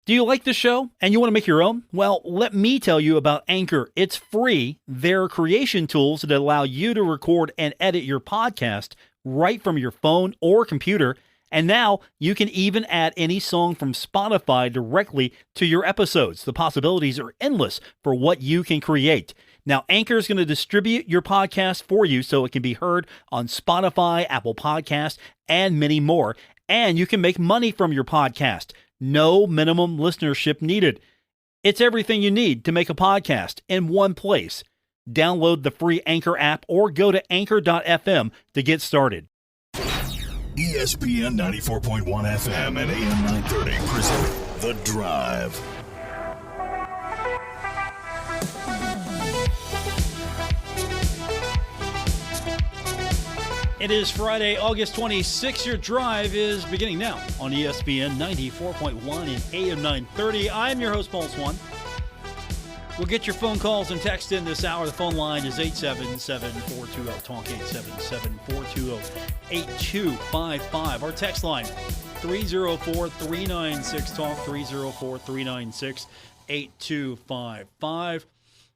Do you like the show and you want to make your own? Well, let me tell you about Anchor. It's free. They're creation tools that allow you to record and edit your podcast right from your phone or computer. And now you can even add any song from Spotify directly to your episodes. The possibilities are endless for what you can create. Now, Anchor is going to distribute your podcast for you so it can be heard on Spotify, Apple Podcasts, and many more. And you can make money from your podcast. No minimum listenership needed. It's everything you need to make a podcast in one place. Download the free Anchor app or go to anchor.fm to get started. ESPN 94.1 FM and AM 930 present The Drive. It is Friday, August 26th. Your drive is beginning now on ESPN 94.1 and AM 930. I'm your host, Paul Swann. We'll get your phone calls and text in this hour. The phone line is 877-420-TALK, 877-420-8255. Our text line, 304-396-TALK, 304-396-8255.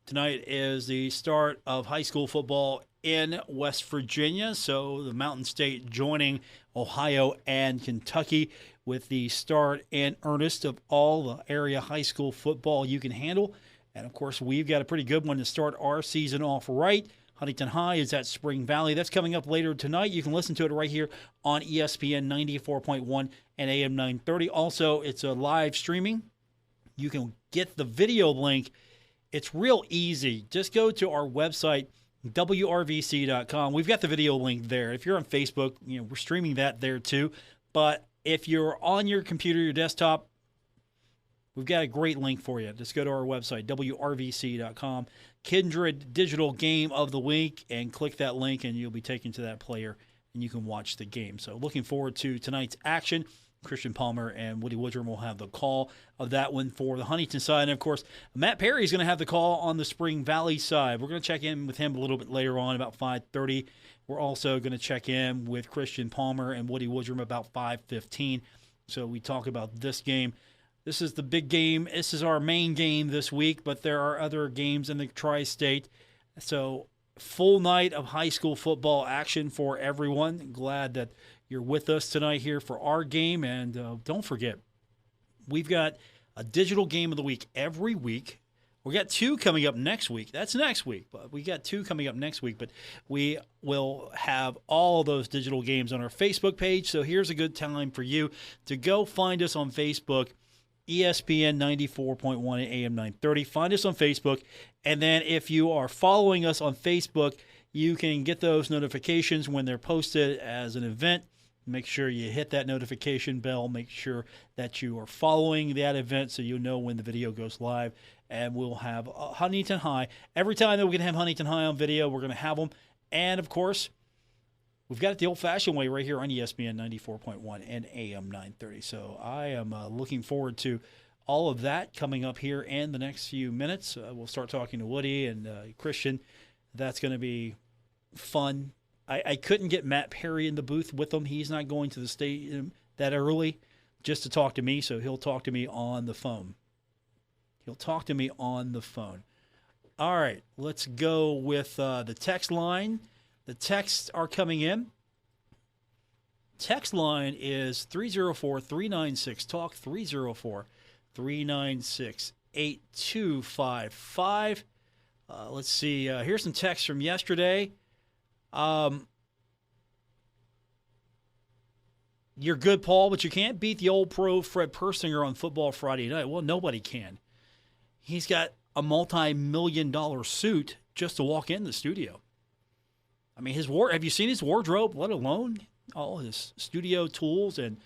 Tonight is the start of high school football in West Virginia, so the Mountain State joining Ohio and Kentucky with the start in earnest of all the area high school football you can handle. And, of course, we've got a pretty good one to start our season off right. Huntington High is at Spring Valley. That's coming up later tonight. You can listen to it right here on ESPN 94.1 and AM 930. Also, it's a live streaming. You can get the video link. It's real easy. Just go to our website, WRVC.com. We've got the video link there. If you're on Facebook, we're streaming that there too. But if you're on your computer, your desktop, we've got a great link for you. Just go to our website, WRVC.com, Kindred Digital Game of the Week, and click that link, and you'll be taken to that player, and you can watch the game. So looking forward to tonight's action. Christian Palmer and Woody Woodrum will have the call of that one for the Huntington side. And, of course, Matt Perry is going to have the call on the Spring Valley side. We're going to check in with him a little bit later on, about 5:30. We're also going to check in with Christian Palmer and Woody Woodrum about 5:15. So we talk about this game. This is the big game. This is our main game this week, but there are other games in the Tri-State. So full night of high school football action for everyone. Glad that you're with us tonight here for our game. And don't forget, we've got a digital game of the week every week. We got two coming up next week. That's next week, but we got two coming up next week. But we will have all those digital games on our Facebook page. So here's a good time for you to go find us on Facebook, ESPN 94.1 and AM 930. Find us on Facebook. And then if you are following us on Facebook, you can get those notifications when they're posted as an event. Make sure you hit that notification bell. Make sure that you are following that event so you know when the video goes live. And we'll have Huntington High. Every time that we can have Huntington High on video, we're going to have them. And, of course, we've got it the old-fashioned way right here on ESPN 94.1 and AM 930. So I am looking forward to all of that coming up here in the next few minutes. We'll start talking to Woody and Christian. That's going to be fun. I couldn't get Matt Perry in the booth with him. He's not going to the stadium that early just to talk to me, so he'll talk to me on the phone. All right, let's go with the text line. The texts are coming in. Text line is 304-396-TALK, 304-396-8255. Let's see. Here's some texts from yesterday. You're good, Paul, but you can't beat the old pro Fred Persinger on Football Friday night. Well, nobody can. He's got a multi-million-dollar suit just to walk in the studio. I mean, have you seen his wardrobe, let alone all his studio tools and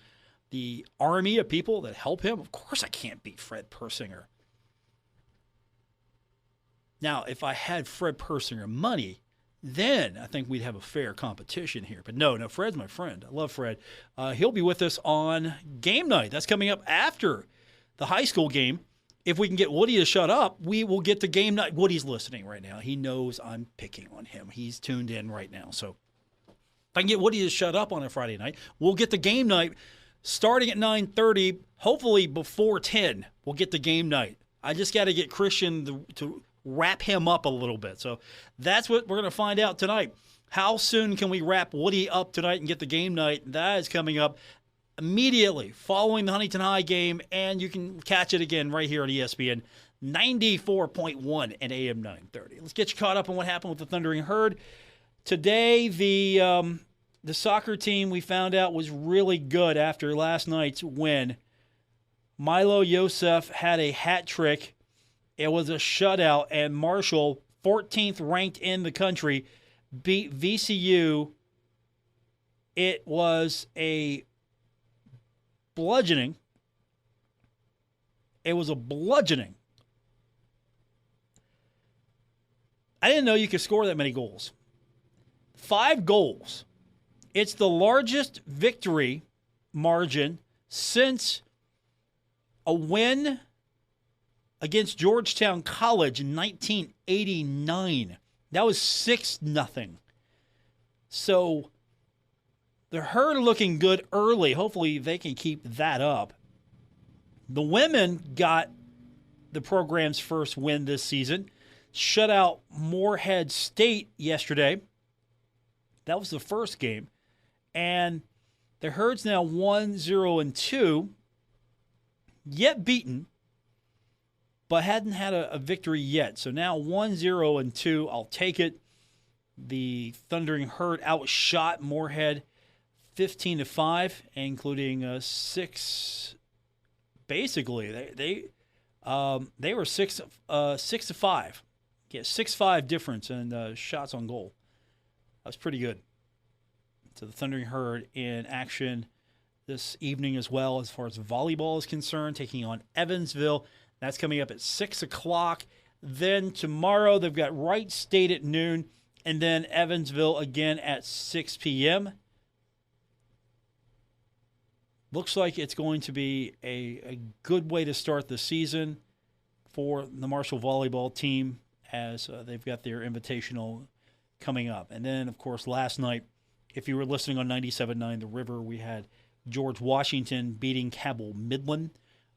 the army of people that help him? Of course I can't beat Fred Persinger. Now, if I had Fred Persinger money, then I think we'd have a fair competition here. But no, Fred's my friend. I love Fred. He'll be with us on game night. That's coming up after the high school game. If we can get Woody to shut up, we will get the game night. Woody's listening right now. He knows I'm picking on him. He's tuned in right now. So if I can get Woody to shut up on a Friday night, we'll get the game night starting at 9:30, hopefully before 10, we'll get the game night. I just got to get Christian to wrap him up a little bit. So that's what we're going to find out tonight. How soon can we wrap Woody up tonight and get the game night? That is coming up immediately following the Huntington High game, and you can catch it again right here on ESPN 94.1 and AM 930. Let's get you caught up on what happened with the Thundering Herd. Today, the soccer team we found out was really good after last night's win. Milo Yosef had a hat trick. It was a shutout, and Marshall, 14th ranked in the country, beat VCU. It was a bludgeoning. It was a bludgeoning. I didn't know you could score that many goals. 5 goals. It's the largest victory margin since a win against Georgetown College in 1989. That was 6-0. So the Herd looking good early. Hopefully they can keep that up. The women got the program's first win this season. Shut out Morehead State yesterday. That was the first game. And the Herd's now 1-0-2, yet beaten, but hadn't had a victory yet. So now 1-0-2, I'll take it. The Thundering Herd outshot Morehead 15-5, including 6. Basically, they were 6-5. Yeah, 6-5 difference in shots on goal. That was pretty good. So the Thundering Herd in action this evening as well as far as volleyball is concerned, taking on Evansville. That's coming up at 6 o'clock. Then tomorrow they've got Wright State at noon, and then Evansville again at 6 p.m. Looks like it's going to be a good way to start the season for the Marshall volleyball team as they've got their invitational coming up. And then, of course, last night, if you were listening on 97.9 The River, we had George Washington beating Cabell Midland.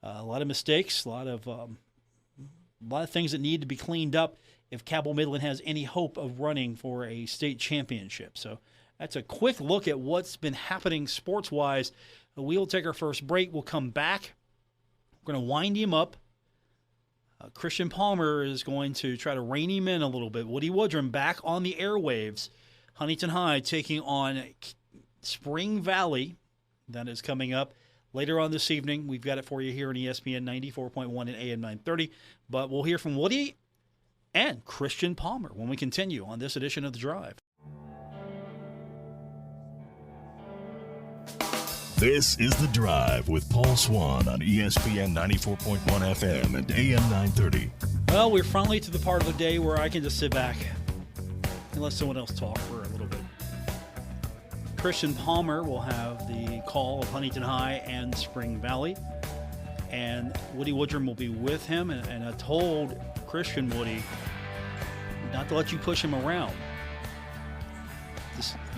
A lot of mistakes, a lot of things that need to be cleaned up if Cabell Midland has any hope of running for a state championship. So that's a quick look at what's been happening sports-wise. We'll take our first break. We'll come back. We're going to wind him up. Christian Palmer is going to try to rein him in a little bit. Woody Woodrum back on the airwaves. Huntington High taking on Spring Valley. That is coming up later on this evening. We've got it for you here on ESPN 94.1 and AM 930. But we'll hear from Woody and Christian Palmer when we continue on this edition of The Drive. This is The Drive with Paul Swann on ESPN 94.1 FM and AM 930. Well, we're finally to the part of the day where I can just sit back and let someone else talk for a little bit. Christian Palmer will have the call of Huntington High and Spring Valley, and Woody Woodrum will be with him. And I told Christian, Woody, not to let you push him around.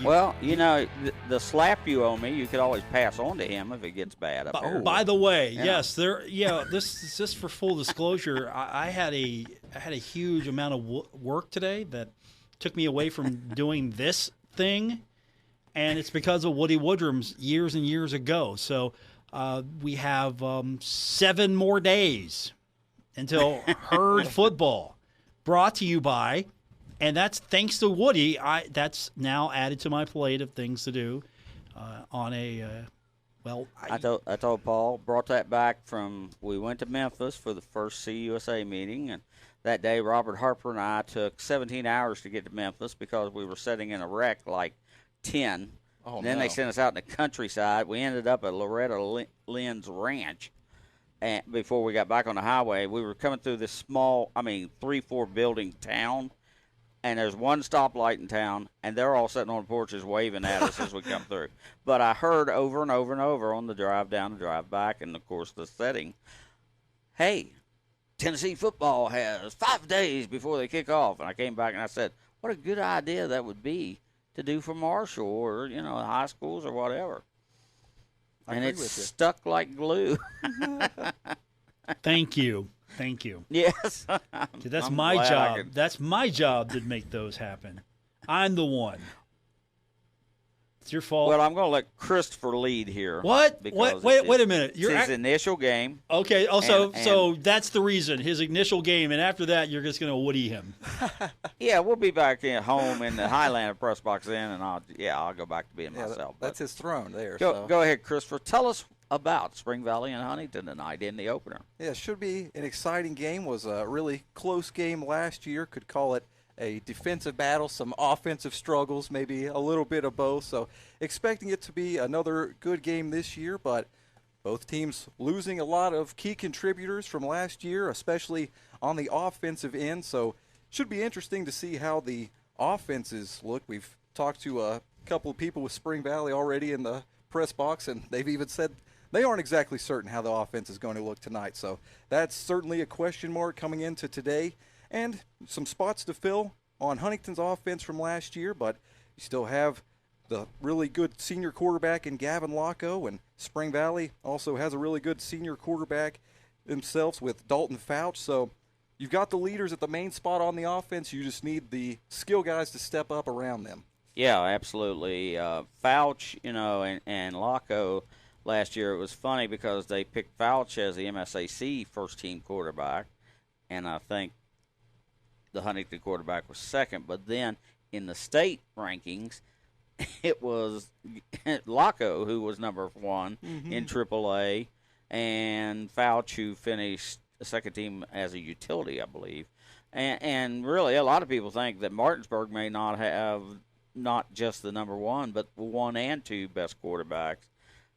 Well, you know, the slap you owe me, you could always pass on to him if it gets bad up there. By the way, yes, this is just for full disclosure. I had a huge amount of work today that took me away from doing this thing, and it's because of Woody Woodrum's years and years ago. So we have 7 more days until Herd football, brought to you by. And that's thanks to Woody. That's now added to my plate of things to do on a, I told Paul, brought that back from, we went to Memphis for the first CUSA meeting. And that day, Robert Harper and I took 17 hours to get to Memphis because we were sitting in a wreck like 10. Oh, and then they sent us out in the countryside. We ended up at Loretta Lynn's Ranch. And before we got back on the highway, we were coming through this small, 3-4 building town. And there's one stoplight in town, and they're all sitting on porches waving at us as we come through. But I heard over and over and over on the drive down and drive back, and, of course, the setting, hey, Tennessee football has 5 days before they kick off. And I came back and I said, what a good idea that would be to do for Marshall or, high schools or whatever. I and agree it's with you. stuck like glue. Thank you. Yes. See, that's I'm my glad I job. could- That's my job to make those happen. I'm the one. It's your fault. Well, I'm going to let Christopher lead here. What? because Wait a minute. It's You're his initial game. okay. Also, and- so that's the reason. His initial game, and after that, you're just going to Woody him. Yeah, we'll be back at home in the Highlander press box then, and I'll go back to being myself. That's his throne there. Go ahead, Christopher. Tell us about Spring Valley and Huntington tonight in the opener. Yeah, it should be an exciting game. Was a really close game last year. Could call it a defensive battle, some offensive struggles, maybe a little bit of both. So expecting it to be another good game this year, but both teams losing a lot of key contributors from last year, especially on the offensive end. So should be interesting to see how the offenses look. We've talked to a couple of people with Spring Valley already in the press box, and they've even said they aren't exactly certain how the offense is going to look tonight. So that's certainly a question mark coming into today. And some spots to fill on Huntington's offense from last year, but you still have the really good senior quarterback in Gavin Locko, and Spring Valley also has a really good senior quarterback themselves with Dalton Fouch. So you've got the leaders at the main spot on the offense. You just need the skill guys to step up around them. Yeah, absolutely. Fouch, and Locko last year, it was funny because they picked Fouch as the MSAC first-team quarterback, and I think the Huntington quarterback was second. But then in the state rankings, it was Locko who was number one in AAA, and Fouch who finished second team as a utility, I believe. And really, a lot of people think that Martinsburg may not have not just the number one, but one and two best quarterbacks.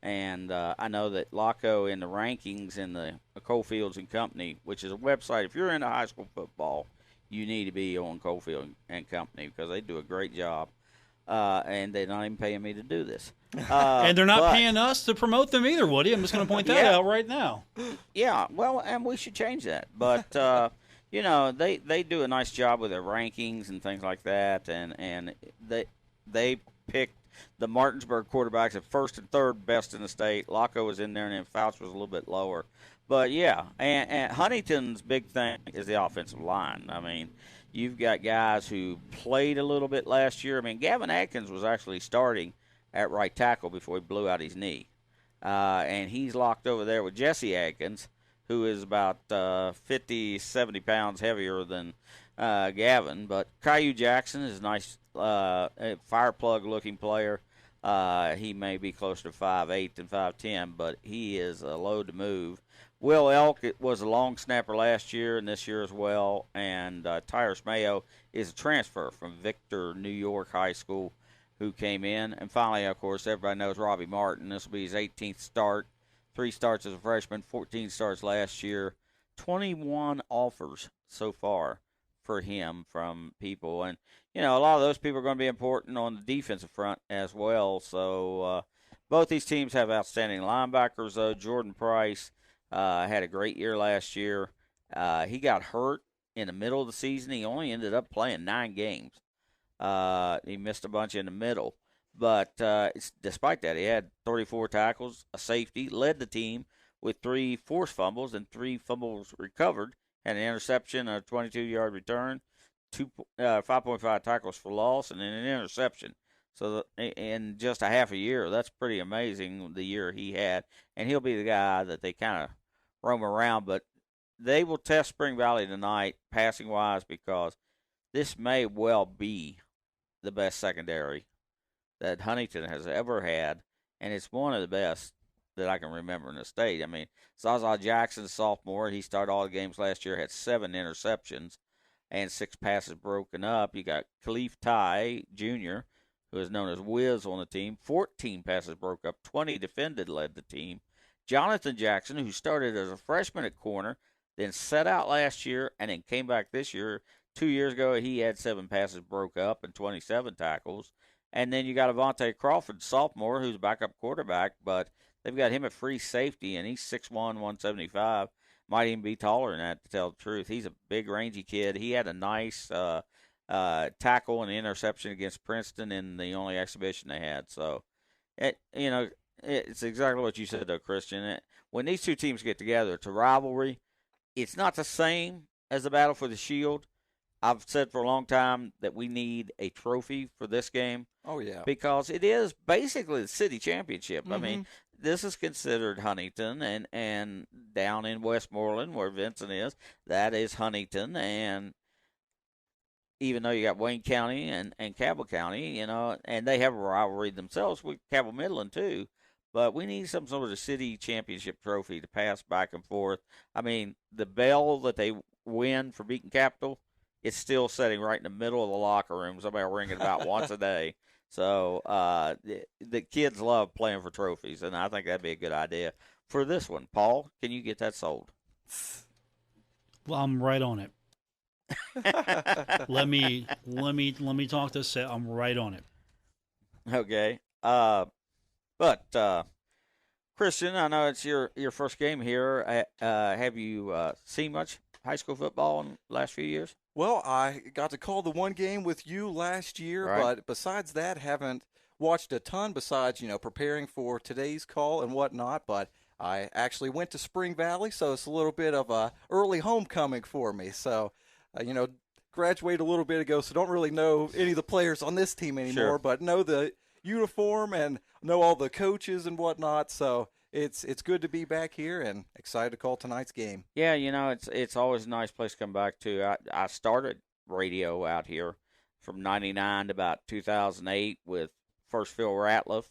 And I know that Locko in the rankings in the Coalfields and Company, which is a website, if you're into high school football, you need to be on Coalfield and Company because they do a great job. And they're not even paying me to do this. And they're not paying us to promote them either, Woody. I'm just going to point that out right now. Yeah, well, and we should change that. But, they do a nice job with their rankings and things like that. And they picked the Martinsburg quarterbacks at first and third best in the state. Locko was in there, and then Fouch was a little bit lower. But, yeah, and Huntington's big thing is the offensive line. I mean, you've got guys who played a little bit last year. I mean, Gavin Atkins was actually starting at right tackle before he blew out his knee. And he's locked over there with Jesse Atkins, who is about 50, 70 pounds heavier than Gavin. But Caillou Jackson is a nice fire plug-looking player. He may be closer to 5'8" than 5'10", but he is a load to move. Will Elk was a long snapper last year and this year as well. And Tyrus Mayo is a transfer from Victor, New York High School, who came in. And finally, of course, everybody knows Robbie Martin. This will be his 18th start. 3 starts as a freshman, 14 starts last year. 21 offers so far for him from people. And, a lot of those people are going to be important on the defensive front as well. So both these teams have outstanding linebackers, though. Jordan Price had a great year last year. He got hurt in the middle of the season. He only ended up playing 9 games. He missed a bunch in the middle. But despite that, he had 34 tackles, a safety, led the team with 3 forced fumbles and 3 fumbles recovered, had an interception, a 22-yard return, 5.5 tackles for loss, and an interception. So in just a half a year, that's pretty amazing, the year he had. And he'll be the guy that they kind of roam around. But they will test Spring Valley tonight, passing-wise, because this may well be the best secondary that Huntington has ever had, and it's one of the best that I can remember in the state. I mean, Zaza Jackson, sophomore, he started all the games last year, had 7 interceptions and 6 passes broken up. You got Khalif Tai Jr., who is known as Wiz on the team, 14 passes broke up, 20 defended, led the team. Jonathan Jackson, who started as a freshman at corner, then set out last year and then came back this year. 2 years ago, he had 7 passes broke up and 27 tackles. And then you got Avante Crawford, sophomore, who's a backup quarterback, but they've got him at free safety, and he's 6'1", 175. Might even be taller than that, to tell the truth. He's a big, rangy kid. He had a nice tackle and interception against Princeton in the only exhibition they had. So, it's exactly what you said, though, Christian. When these two teams get together, it's a rivalry. It's not the same as the battle for the Shield. I've said for a long time that we need a trophy for this game. Oh, yeah. Because it is basically the city championship. I mean, this is considered Huntington, and down in Westmoreland where Vincent is, that is Huntington. And even though you got Wayne County and Cabell County, and they have a rivalry themselves with Cabell Midland too. But we need some sort of city championship trophy to pass back and forth. I mean, the bell that they win for beating Capital, it's still sitting right in the middle of the locker room. Somebody will ring it about once a day. So the kids love playing for trophies, and I think that'd be a good idea for this one. Paul, can you get that sold? Well, I'm right on it. let me talk to Seth. I'm right on it. Okay. But Christian, I know it's your first game here. Have you seen much high school football in the last few years? Well, I got to call the one game with you last year, Right. but besides that, haven't watched a ton besides, preparing for today's call and whatnot. But I actually went to Spring Valley, so it's a little bit of a early homecoming for me. So, graduated a little bit ago, so don't really know any of the players on this team anymore, Sure. but know the uniform and know all the coaches and whatnot. So it's good to be back here and excited to call tonight's game. Yeah, it's always a nice place to come back to. I started radio out here from '99 to about 2008 with first Phil Ratliff,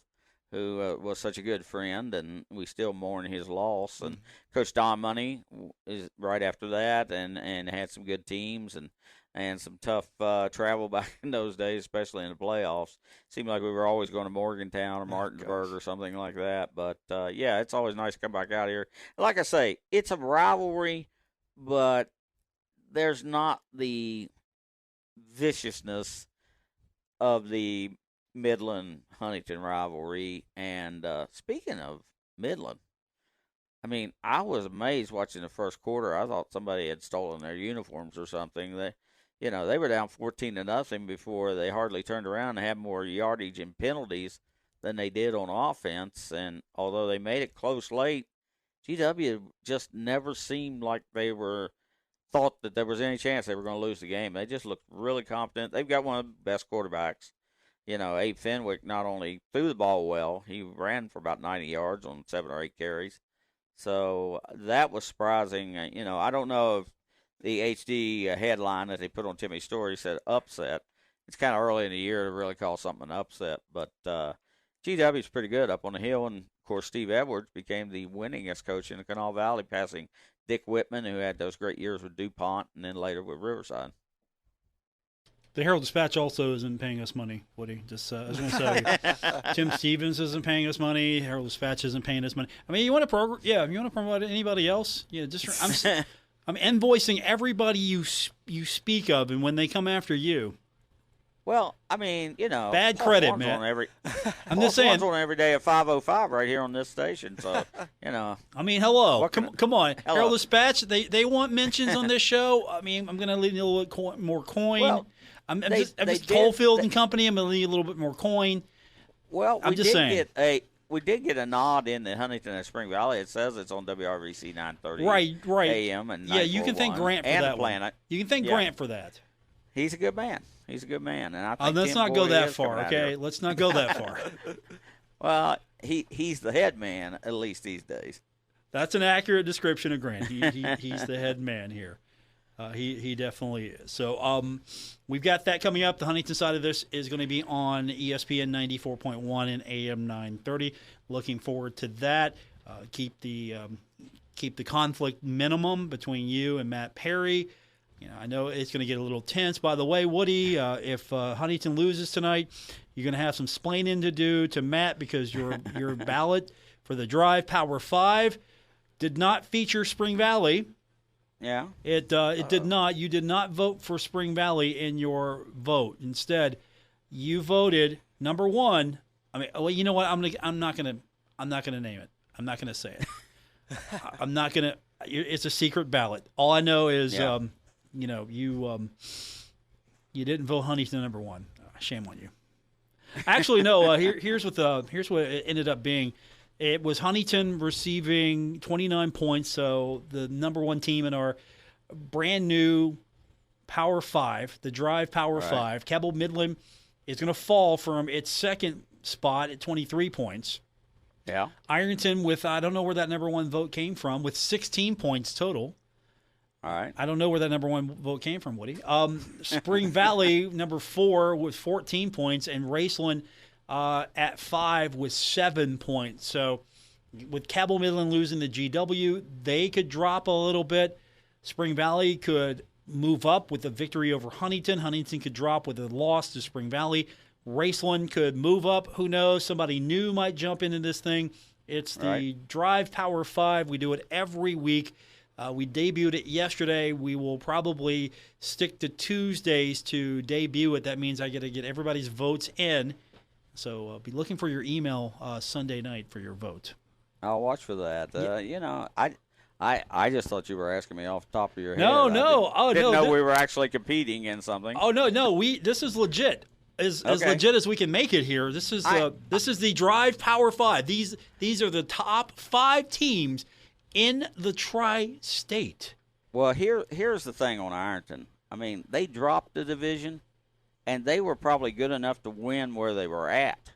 who was such a good friend, and we still mourn his loss. And Coach Don Money is right after that, and had some good teams and some tough travel back in those days, especially in the playoffs. Seemed like we were always going to Morgantown or Martinsburg or something like that. But, yeah, it's always nice to come back out here. Like I say, it's a rivalry, but there's not the viciousness of the Midland-Huntington rivalry. And speaking of Midland, I mean, I was amazed watching the first quarter. I thought somebody had stolen their uniforms or something. They were down 14-0 before they hardly turned around and had more yardage and penalties than they did on offense. And although they made it close late, GW just never seemed like they thought that there was any chance they were going to lose the game. They just looked really confident. They've got one of the best quarterbacks. Abe Fenwick not only threw the ball well, he ran for about 90 yards on 7 or 8 carries. So that was surprising. I don't know if the HD headline that they put on Timmy's story said upset. It's kind of early in the year to really call something an upset. But GW is pretty good up on the hill. And, of course, Steve Edwards became the winningest coach in the Kanawha Valley, passing Dick Whitman, who had those great years with DuPont and then later with Riverside. The Herald-Dispatch also isn't paying us money, Woody. Just I was going to say, Tim Stevens isn't paying us money. Herald-Dispatch isn't paying us money. I mean, you want to you want to promote anybody else? Yeah, I'm invoicing everybody you speak of, and when they come after you. Well, I mean, bad credit, man. I'm just saying. On every day at 5:05 right here on this station, so I mean, hello, come on, Hello. Herald-Dispatch. They want mentions on this show. I mean, I'm going to leave you a little bit more coin. Well, I'm just Coalfield and Company. I'm going to leave you a little bit more coin. Well, I'm just saying. We did get a nod in the Huntington and Spring Valley. It says it's on WRVC 930 right AM and yeah. You can thank Grant for and that Planet. one. You can thank Grant for that. He's a good man. And I think let's Tim not go Boyd that is far, coming out okay? here. Let's not go that far. Well, he's the head man at least these days. That's an accurate description of Grant. He's the head man here. He definitely is. So we've got that coming up. The Huntington side of this is going to be on ESPN 94.1 and AM 930. Looking forward to that. Keep the conflict minimum between you and Matt Perry. I know it's going to get a little tense. By the way, Woody, if Huntington loses tonight, you're going to have some splaining to do to Matt because your ballot for the Drive Power 5 did not feature Spring Valley. Yeah. It did not. You did not vote for Spring Valley in your vote. Instead, you voted number 1. I mean, well, you know what? I'm not gonna name it. I'm not gonna say it. I'm not gonna. It's a secret ballot. All I know is, you didn't vote Huntington number 1. Shame on you. Actually, no. Here's what it ended up being. It was Huntington receiving 29 points, so the number one team in our brand new Power 5, the Drive Power 5. Cabell Midland is going to fall from its second spot at 23 points. Yeah. Ironton with, I don't know where that number one vote came from, with 16 points total. All right. I don't know where that number one vote came from, Woody. Spring Valley, number 4, with 14 points, and Raceland at 5 with 7 points. So with Cabell Midland losing the GW, they could drop a little bit. Spring Valley could move up with a victory over Huntington. Huntington could drop with a loss to Spring Valley. Raceland could move up. Who knows? Somebody new might jump into this thing. It's the Drive Power 5. We do it every week. We debuted it yesterday. We will probably stick to Tuesdays to debut it. That means I got to get everybody's votes in. So be looking for your email Sunday night for your vote. I'll watch for that. You know, I just thought you were asking me off the top of your head. No. Didn't know we were actually competing in something. Oh no. This is legit. As legit as we can make it here. This is the Drive Power 5. These are the top 5 teams in the Tri-State. Well, here's the thing on Ironton. I mean, they dropped the division, and they were probably good enough to win where they were at.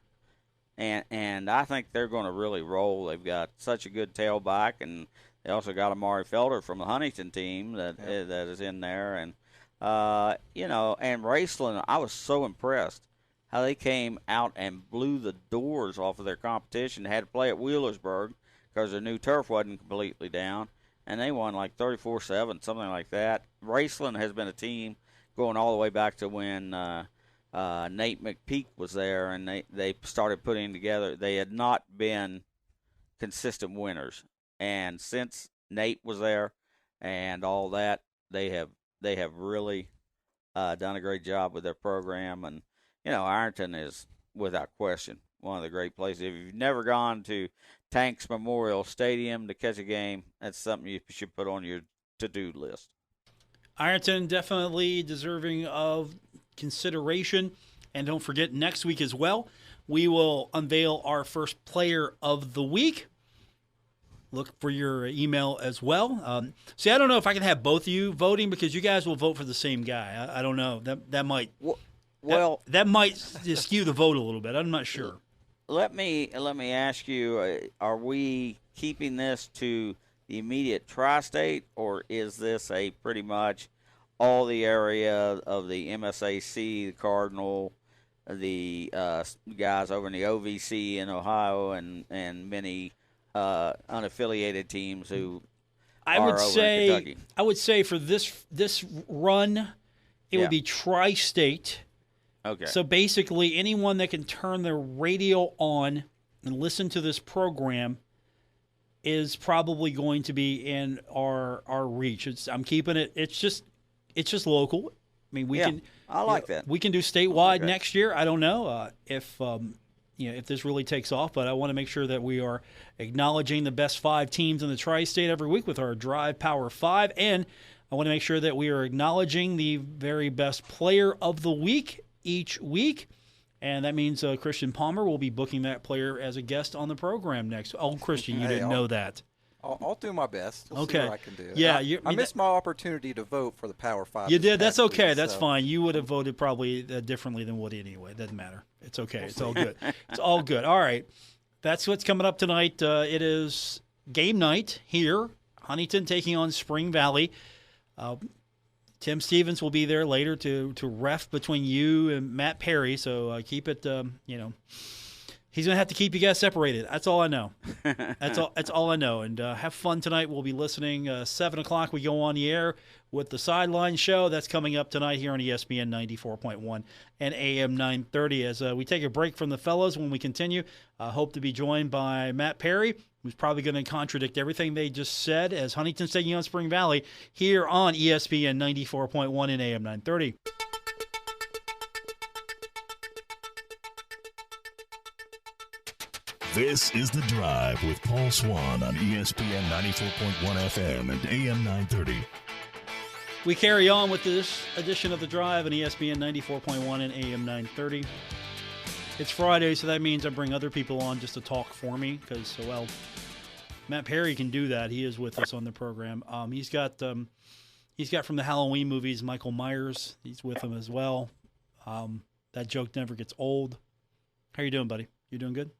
And I think they're going to really roll. They've got such a good tailback, and they also got Amari Felder from the Huntington team that is in there. And, and Raceland, I was so impressed how they came out and blew the doors off of their competition. They had to play at Wheelersburg because their new turf wasn't completely down, and they won like 34-7, something like that. Raceland has been a team going all the way back to when Nate McPeak was there, and they started putting together. They had not been consistent winners, and since Nate was there and all that, they have really done a great job with their program. And Ironton is without question one of the great places. If you've never gone to Tanks Memorial Stadium to catch a game, that's something you should put on your to-do list. Ironton definitely deserving of consideration. And don't forget, next week as well, we will unveil our first player of the week. Look for your email as well. See, I don't know if I can have both of you voting because you guys will vote for the same guy. I don't know. That might that might skew the vote a little bit. I'm not sure. Let me ask you: are we keeping this to the immediate tri-state, or is this a pretty much all the area of the MSAC, the Cardinal, the guys over in the OVC in Ohio, and many unaffiliated teams who are over in Kentucky? I would say for this run, it would be tri-state. Okay. So basically, anyone that can turn their radio on and listen to this program is probably going to be in our reach. I'm keeping it. It's just local. I mean, we can. I like that. We can do statewide next year. I don't know if this really takes off, but I want to make sure that we are acknowledging the best 5 teams in the Tri-State every week with our Drive Power 5, and I want to make sure that we are acknowledging the very best player of the week each week, and that means Christian Palmer will be booking that player as a guest on the program next. Oh, Christian, you didn't know that. I'll do my best. We'll okay. see what I can do. Yeah, I missed my opportunity to vote for the Power 5. You did. That's okay. That's fine. You would have voted probably differently than Woody anyway. Doesn't matter. It's okay. It's all good. It's all good. All right. That's what's coming up tonight. It is game night here. Huntington taking on Spring Valley. Tim Stevens will be there later to ref between you and Matt Perry. So keep it, he's going to have to keep you guys separated. That's all I know. That's all I know. And have fun tonight. We'll be listening. 7 o'clock we go on the air with the Sideline Show. That's coming up tonight here on ESPN 94.1 and AM 930. As we take a break from the fellows, when we continue, hope to be joined by Matt Perry, who's probably going to contradict everything they just said, as Huntington's taking on Spring Valley here on ESPN 94.1 and AM 930. This is The Drive with Paul Swann on ESPN 94.1 FM and AM 930. We carry on with this edition of The Drive on ESPN 94.1 and AM 930. It's Friday, so that means I bring other people on just to talk for me because, well, Matt Perry can do that. He is with us on the program. He's got from the Halloween movies, Michael Myers. He's with him as well. That joke never gets old. How you doing, buddy? You doing good?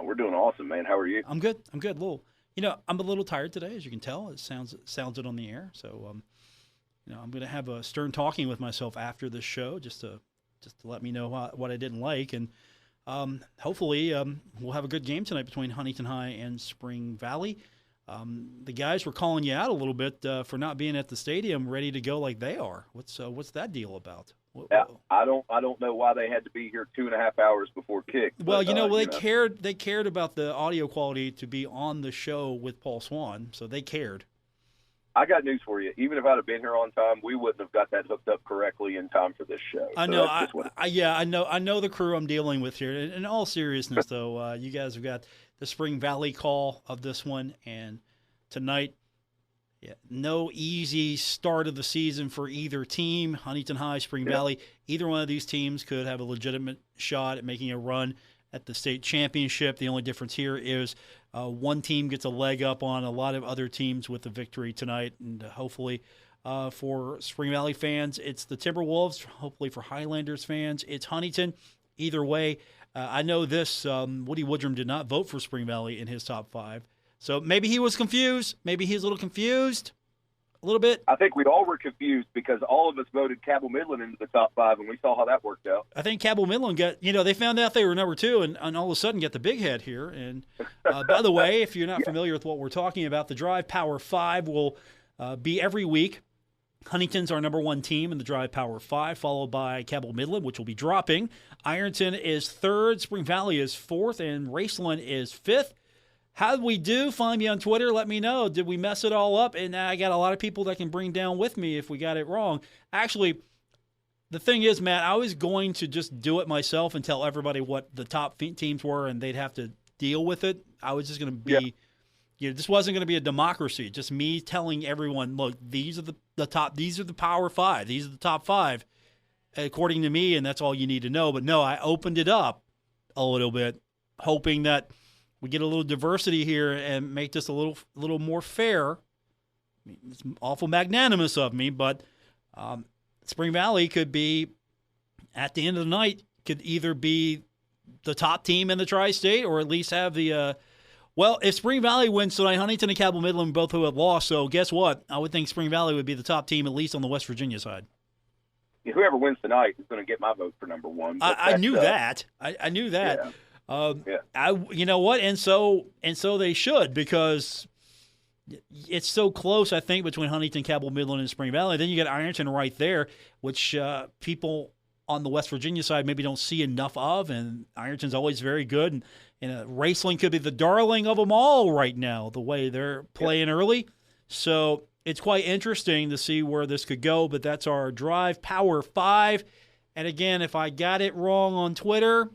We're doing awesome, man. How are you? I'm good. I'm a little tired today, as you can tell. It sounds it on the air. So, I'm going to have a stern talking with myself after this show, just to let me know what I didn't like, and hopefully we'll have a good game tonight between Huntington High and Spring Valley. The guys were calling you out a little bit for not being at the stadium, ready to go like they are. What's that deal about? I don't know why they had to be here 2.5 hours before kick. Well, they cared. They cared about the audio quality to be on the show with Paul Swann, so they cared. I got news for you. Even if I'd have been here on time, we wouldn't have got that hooked up correctly in time for this show. I know. I know the crew I'm dealing with here. In all seriousness, though, you guys have got the Spring Valley call of this one, and tonight, no easy start of the season for either team. Huntington High, Spring Valley, either one of these teams could have a legitimate shot at making a run at the state championship. The only difference here is one team gets a leg up on a lot of other teams with the victory tonight, and hopefully for Spring Valley fans, it's the Timberwolves. Hopefully for Highlanders fans, it's Huntington. Either way, I know this, Woody Woodrum did not vote for Spring Valley in his top 5. So maybe he was confused. Maybe he's a little confused. A little bit. I think we all were confused because all of us voted Cabell Midland into the top 5, and we saw how that worked out. I think Cabell Midland they found out they were number 2, and all of a sudden get the big head here. And by the way, if you're not familiar with what we're talking about, the Drive Power 5 will be every week. Huntington's our number 1 team in the Drive Power 5, followed by Cabell Midland, which will be dropping. Ironton is 3rd, Spring Valley is 4th, and Raceland is 5th. How'd we do? Find me on Twitter. Let me know. Did we mess it all up? And I got a lot of people that can bring down with me if we got it wrong. Actually, the thing is, Matt, I was going to just do it myself and tell everybody what the top teams were, and they'd have to deal with it. I was just going to be, this wasn't going to be a democracy. Just me telling everyone, look, these are the top. These are the Power 5. These are the top 5, according to me, and that's all you need to know. But no, I opened it up a little bit, hoping that we get a little diversity here and make this a little more fair. I mean, it's awful magnanimous of me, but Spring Valley could be, at the end of the night, could either be the top team in the Tri-State or at least have the if Spring Valley wins tonight, Huntington and Cabell Midland both who have lost, so guess what? I would think Spring Valley would be the top team, at least on the West Virginia side. Whoever wins tonight is going to get my vote for number 1. I knew that. I knew that. Yeah. You know what, and so they should, because it's so close. I think between Huntington, Cabell Midland, and Spring Valley. Then you got Ironton right there, which people on the West Virginia side maybe don't see enough of. And Ironton's always very good, and Raceland could be the darling of them all right now, the way they're playing early. So it's quite interesting to see where this could go. But that's our Drive Power 5. And again, if I got it wrong on Twitter,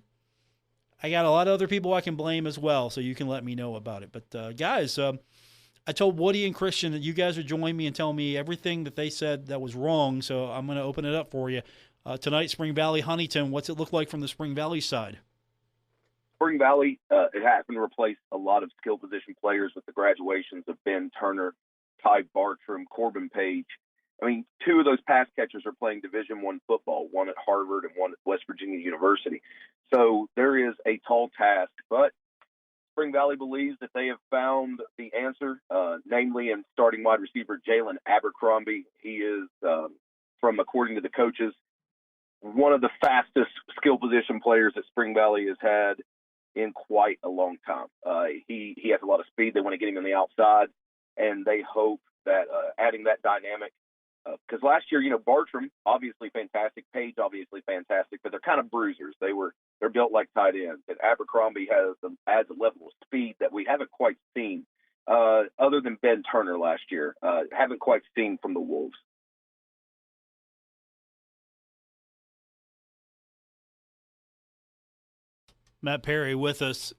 I got a lot of other people I can blame as well, so you can let me know about it. But, guys, I told Woody and Christian that you guys would join me and tell me everything that they said that was wrong, so I'm going to open it up for you. Tonight, Spring Valley, Huntington, what's it look like from the Spring Valley side? Spring Valley, it happened to replace a lot of skill position players with the graduations of Ben Turner, Ty Bartram, Corbin Page. I mean, 2 of those pass catchers are playing Division I football, one at Harvard and one at West Virginia University. So there is a tall task, but Spring Valley believes that they have found the answer, namely in starting wide receiver Jalen Abercrombie. He is, according to the coaches, one of the fastest skill position players that Spring Valley has had in quite a long time. He has a lot of speed. They want to get him on the outside, and they hope that adding that dynamic, because last year, Bartram, obviously fantastic, Page, obviously fantastic, but they're kind of bruisers. They're built like tight ends. And Abercrombie adds a level of speed that we haven't quite seen, other than Ben Turner last year, haven't quite seen from the Wolves. Matt Perry with us.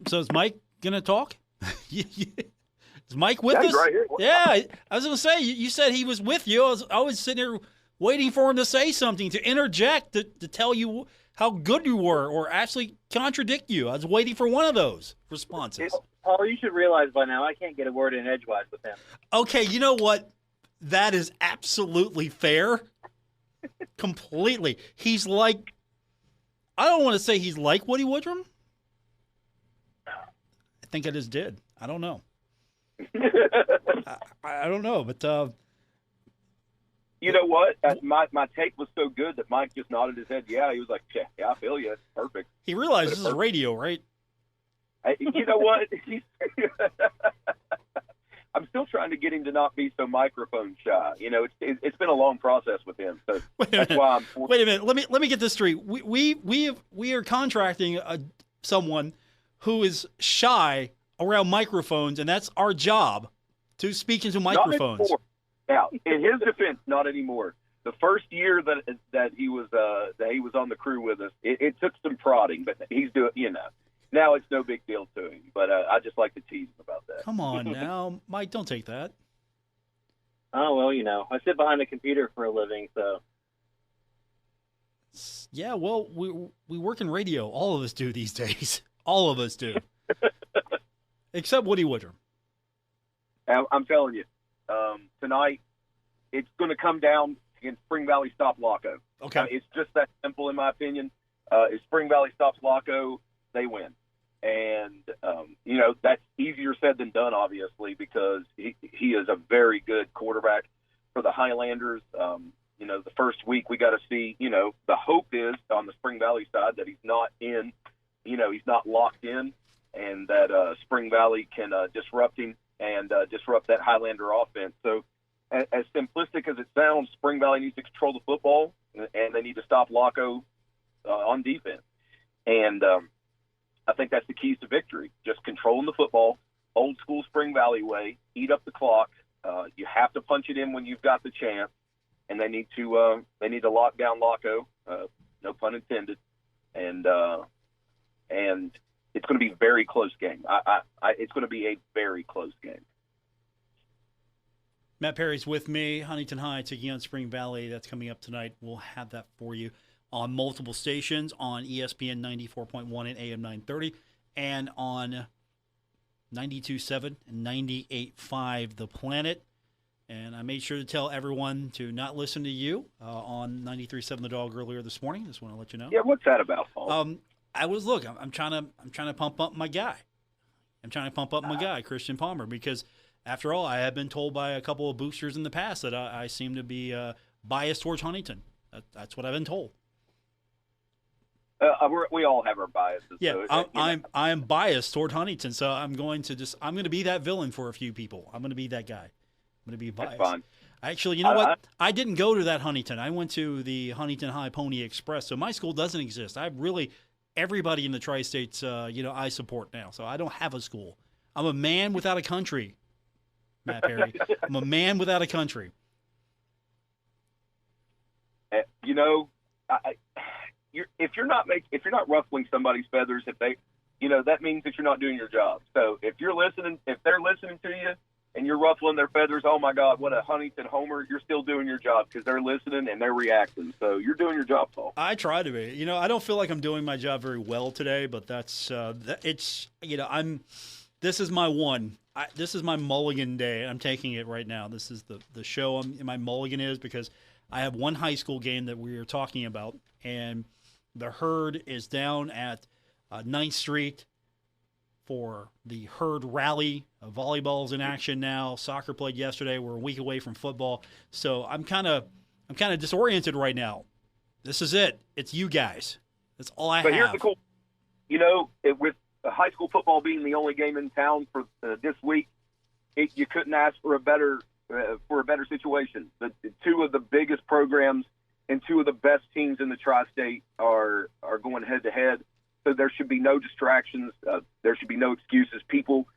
So is Mike going to talk? Is Mike with us? Right here. Yeah, I was going to say, you said he was with you. I was sitting here waiting for him to say something, to interject, to tell you how good you were or actually contradict you. I was waiting for one of those responses. Paul, you should realize by now I can't get a word in edgewise with him. Okay, you know what? That is absolutely fair. Completely. He's like, I don't want to say he's like Woody Woodrum. I think I just did. I don't know. I don't know, but you know what? My take was so good that Mike just nodded his head. Yeah, he was like, yeah, I feel you. It's perfect. he realized this is radio, right? You know what? I'm still trying to get him to not be so microphone shy. You know, it's been a long process with him, so that's why I'm. Wait a minute. Let me get this straight. We are contracting someone who is shy around microphones, and that's our job, to speak into microphones. Now, in his defense, not anymore. The first year that he was on the crew with us, it took some prodding, but he's doing. You know, now it's no big deal to him. But I just like to tease him about that. Come on now, Mike, don't take that. Oh, well, you know, I sit behind a computer for a living, so. Yeah, well, we work in radio. All of us do these days. All of us do. Except Woody Woodrum. I'm telling you, tonight it's going to come down against Spring Valley stop Laco. Okay. It's just that simple, in my opinion. If Spring Valley stops Laco, they win. And, you know, that's easier said than done, obviously, because he is a very good quarterback for the Highlanders. You know, the first week we got to see, you know, the hope is on the Spring Valley side that he's not in, you know, he's not locked in, and that Spring Valley can disrupt him and disrupt that Highlander offense. So as simplistic as it sounds, Spring Valley needs to control the football, and they need to stop Laco on defense. And I think that's the keys to victory, just controlling the football, old school Spring Valley way, eat up the clock. You have to punch it in when you've got the chance, and they need to lock down Laco, no pun intended, and it's going to be a very close game. It's going to be a very close game. Matt Perry's with me. Huntington High taking on Spring Valley. That's coming up tonight. We'll have that for you on multiple stations, on ESPN 94.1 and AM 930, and on 92.7 and 98.5 The Planet. And I made sure to tell everyone to not listen to you on 93.7 The Dog earlier this morning. Just want to let you know. Yeah, what's that about, Paul? I'm trying to pump up my guy. I'm trying to pump up my guy, Christian Palmer, because after all, I have been told by a couple of boosters in the past that I seem to be biased towards Huntington. That's what I've been told. We all have our biases. Yeah, so I'm biased toward Huntington, so I'm going to be that villain for a few people. I'm going to be that guy. I'm going to be biased. That's fine. Actually, you know what? I didn't go to that Huntington. I went to the Huntington High Pony Express. So my school doesn't exist. Everybody in the tri-states, I support now. So I don't have a school. I'm a man without a country, Matt Perry. I'm a man without a country. You know, if you're not ruffling somebody's feathers, that means that you're not doing your job. So if they're listening to you and you're ruffling their feathers, oh my God, what a Huntington homer! You're still doing your job because they're listening and they're reacting. So you're doing your job, Paul. I try to be. I don't feel like I'm doing my job very well today, but that's it's. This is my one. This is my mulligan day. I'm taking it right now. This is the show. My mulligan is because I have one high school game that we are talking about, and the Herd is down at 9th Street for the Herd Rally. Volleyball's in action now. Soccer played yesterday. We're a week away from football, so I'm kind of disoriented right now. This is it. It's you guys. That's all I have. But here's the cool. With high school football being the only game in town for this week, you couldn't ask for a better situation. The two of the biggest programs and two of the best teams in the tri-state are going head-to-head. So there should be no distractions. There should be no excuses. People,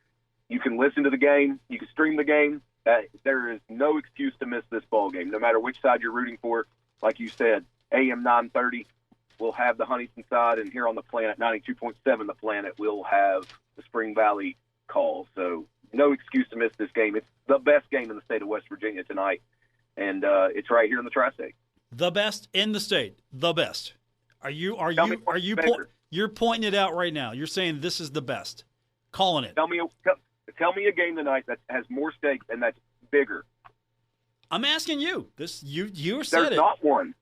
you can listen to the game. You can stream the game. There is no excuse to miss this ball game, no matter which side you're rooting for. Like you said, AM 930, we'll have the Huntington side, and here on the Planet, 92.7 The Planet, we'll have the Spring Valley call. So no excuse to miss this game. It's the best game in the state of West Virginia tonight, and it's right here in the tri-state. The best in the state. The best. You're pointing it out right now. You're saying this is the best. Calling it. Tell me a game tonight that has more stakes and that's bigger. I'm asking you. You said There's it. not one.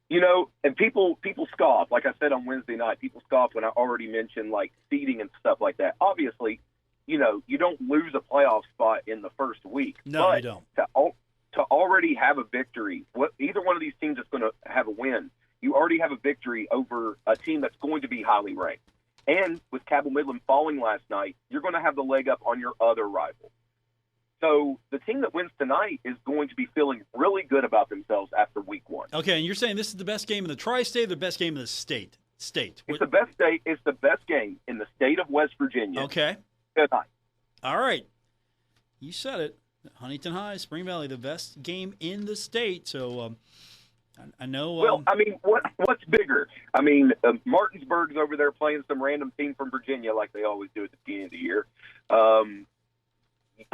You know, and people scoff. Like I said on Wednesday night, people scoff when I already mentioned like seeding and stuff like that. Obviously, you know, you don't lose a playoff spot in the first week. No, but you don't. To already have a victory, either one of these teams is going to have a win. You already have a victory over a team that's going to be highly ranked. And with Cabell Midland falling last night, you're going to have the leg up on your other rival. So the team that wins tonight is going to be feeling really good about themselves after week one. Okay, and you're saying this is the best game in the tri-state, or the best game in the state? It's the best state. It's the best game in the state of West Virginia. Okay. Tonight. All right. You said it. Huntington High, Spring Valley, the best game in the state. So I know. Well, I mean, what's bigger? I mean, Martinsburg's over there playing some random team from Virginia like they always do at the beginning of the year.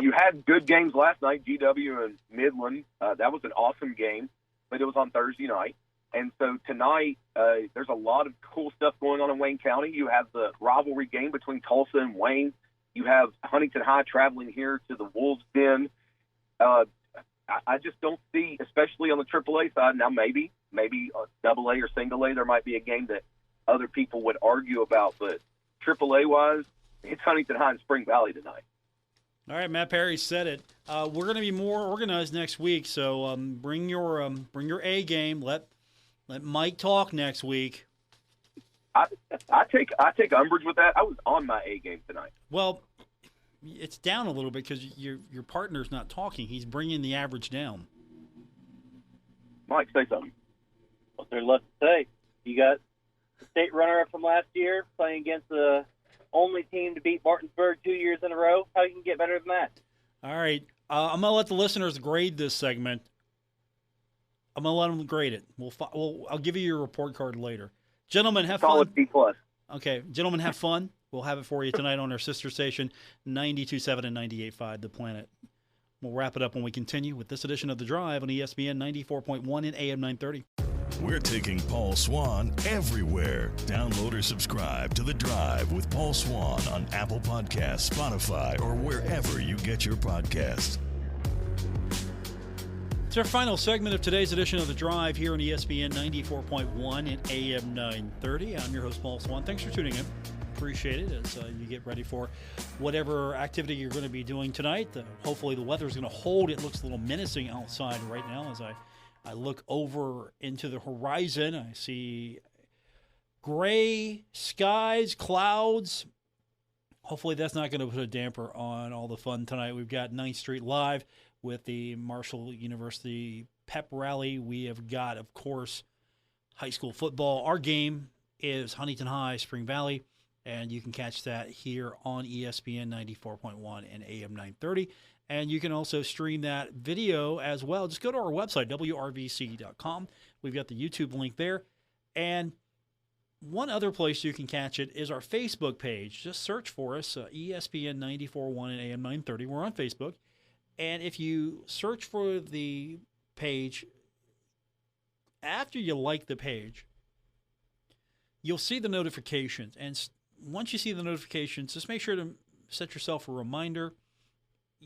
You had good games last night, GW and Midland. That was an awesome game, but it was on Thursday night. And so tonight, there's a lot of cool stuff going on in Wayne County. You have the rivalry game between Tulsa and Wayne. You have Huntington High traveling here to the Wolves' Den. I just don't see, especially on the AAA side, now maybe AA or single A, there might be a game that other people would argue about, but AAA-wise, it's Huntington High and Spring Valley tonight. All right, Matt Perry said it. We're going to be more organized next week, so bring your A game. Let Mike talk next week. I take umbrage with that. I was on my A game tonight. Well, it's down a little bit because your partner's not talking. He's bringing the average down. Mike, say something. What's there left to say? You got the state runner-up from last year playing against the only team to beat Martinsburg 2 years in a row. How you can get better than that? All right. I'm going to let the listeners grade this segment. I'm going to let them grade it. I'll give you your report card later. Gentlemen, have fun. Solid B+. Okay. Gentlemen, have fun. We'll have it for you tonight on our sister station, 92.7 and 98.5, The Planet. We'll wrap it up when we continue with this edition of The Drive on ESPN 94.1 and AM 930. We're taking Paul Swann everywhere. Download or subscribe to The Drive with Paul Swann on Apple Podcasts, Spotify, or wherever you get your podcasts. It's our final segment of today's edition of The Drive here on ESPN 94.1 and AM 930. I'm your host, Paul Swann. Thanks for tuning in. Appreciate it as you get ready for whatever activity you're going to be doing tonight. Hopefully the weather is going to hold. It looks a little menacing outside right now as I look over into the horizon. I see gray skies, clouds. Hopefully that's not going to put a damper on all the fun tonight. We've got 9th Street Live with the Marshall University Pep Rally. We have got, of course, high school football. Our game is Huntington High, Spring Valley. And you can catch that here on ESPN 94.1 and AM 930. And you can also stream that video as well. Just go to our website, wrvc.com. We've got the YouTube link there. And one other place you can catch it is our Facebook page. Just search for us, ESPN 94.1 and AM 930. We're on Facebook. And if you search for the page, after you like the page, you'll see the notifications. And once you see the notifications, just make sure to set yourself a reminder.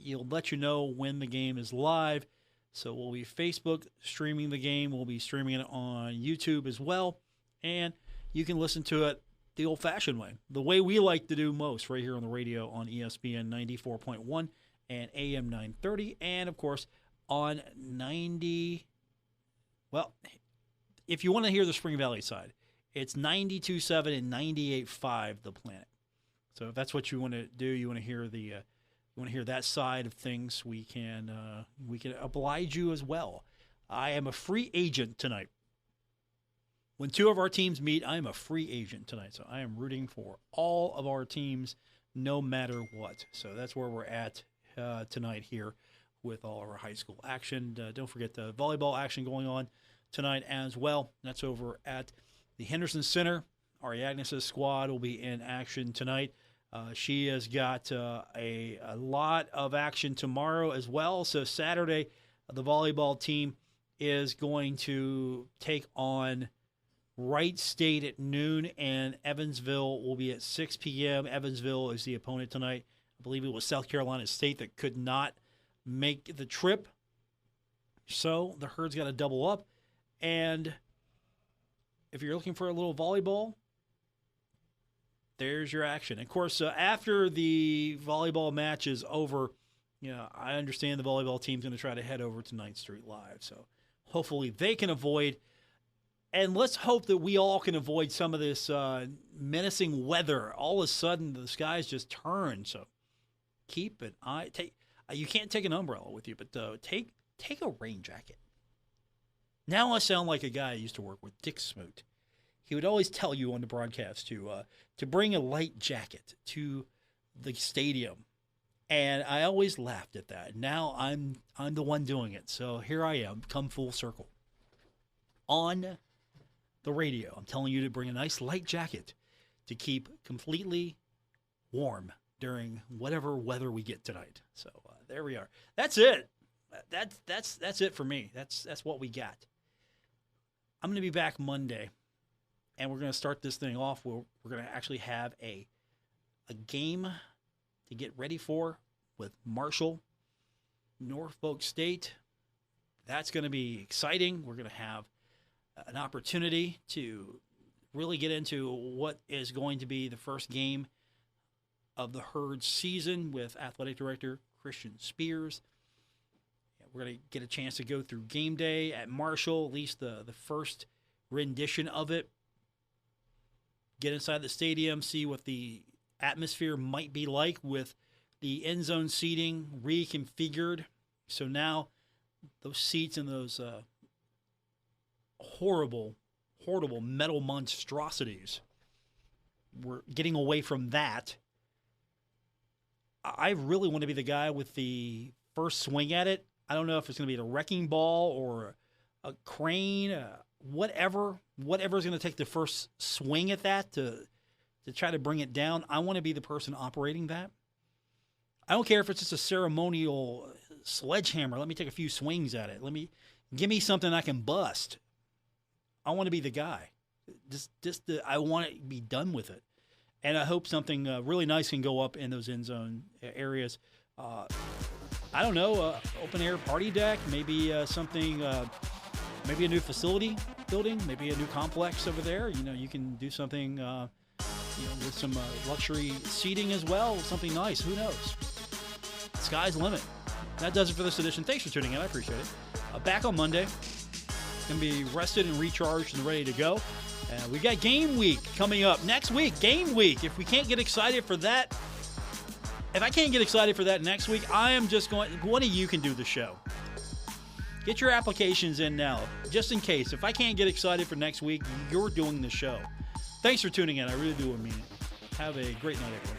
It'll let you know when the game is live. So we'll be Facebook streaming the game. We'll be streaming it on YouTube as well. And you can listen to it the old-fashioned way, the way we like to do most right here on the radio on ESPN 94.1 and AM 930. And, of course, on 90. Well, if you want to hear the Spring Valley side, it's 92.7 and 98.5 The Planet. So if that's what you want to do, you want to hear that side of things, we can oblige you as well. I am a free agent tonight. When two of our teams meet, I am a free agent tonight. So I am rooting for all of our teams no matter what. So that's where we're at tonight here with all of our high school action. Don't forget the volleyball action going on tonight as well. That's over at the Henderson Center. Ari Agnes' squad will be in action tonight. She has got a lot of action tomorrow as well. So Saturday, the volleyball team is going to take on Wright State at noon, and Evansville will be at 6 p.m. Evansville is the opponent tonight. I believe it was South Carolina State that could not make the trip. So the Herd's got to double up. And if you're looking for a little volleyball, there's your action. Of course, after the volleyball match is over, I understand the volleyball team's going to try to head over to 9th Street Live. So hopefully they can avoid, and let's hope that we all can avoid some of this menacing weather. All of a sudden, the skies just turn. So keep an eye. You can't take an umbrella with you, but take a rain jacket. Now I sound like a guy I used to work with, Dick Smoot. He would always tell you on the broadcast to bring a light jacket to the stadium, and I always laughed at that. Now I'm the one doing it, so here I am, come full circle. On the radio, I'm telling you to bring a nice light jacket to keep completely warm during whatever weather we get tonight. So there we are. That's it. That's it for me. That's what we got. I'm going to be back Monday, and we're going to start this thing off where we're going to actually have a game to get ready for with Marshall, Norfolk State. That's going to be exciting. We're going to have an opportunity to really get into what is going to be the first game of the Herd season with Athletic Director Christian Spears. We're going to get a chance to go through game day at Marshall, at least the first rendition of it. Get inside the stadium, see what the atmosphere might be like with the end zone seating reconfigured. So now those seats and those horrible metal monstrosities, we're getting away from that. I really want to be the guy with the first swing at it. I don't know if it's going to be the wrecking ball or a crane, whatever's going to take the first swing at that to try to bring it down. I want to be the person operating that. I don't care if it's just a ceremonial sledgehammer. Let me take a few swings at it. Give me something I can bust. I want to be the guy. I want to be done with it. And I hope something really nice can go up in those end zone areas. I don't know, open air party deck, maybe something, maybe a new facility building, maybe a new complex over there. You can do something, with some luxury seating as well, something nice. Who knows? Sky's the limit. That does it for this edition. Thanks for tuning in. I appreciate it. Back on Monday. Going to be rested and recharged and ready to go. We got game week coming up next week. Game week. If I can't get excited for that next week, I am just going. One of you can do the show. Get your applications in now, just in case. If I can't get excited for next week, you're doing the show. Thanks for tuning in. I really do mean it. Have a great night, everyone.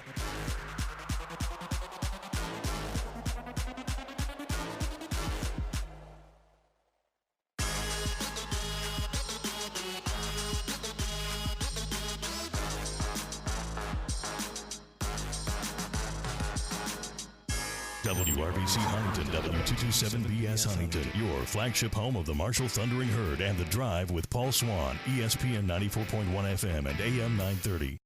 WRBC Huntington, W227BS Huntington, your flagship home of the Marshall Thundering Herd and The Drive with Paul Swann, ESPN 94.1 FM and AM 930.